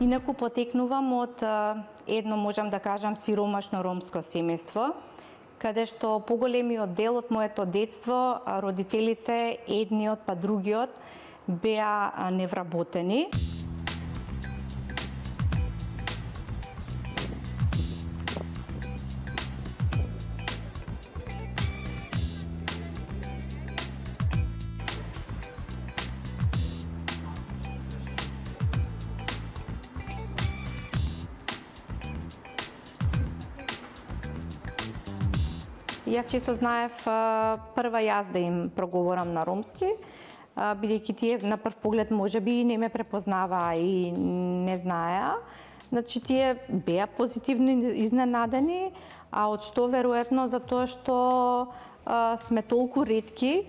Инаку потекнувам од едно, можам да кажам, сиромашно ромско семејство, каде што поголемиот дел од моето детство, родителите, едниот па другиот, беа невработени. Ја често знаев прва јас да им проговорам на ромски, бидејќи тие на прв поглед можеби не ме препознаваа и не знаеа. Значи тие беа позитивно изненадени, а од што веројатно затоа што сме толку ретки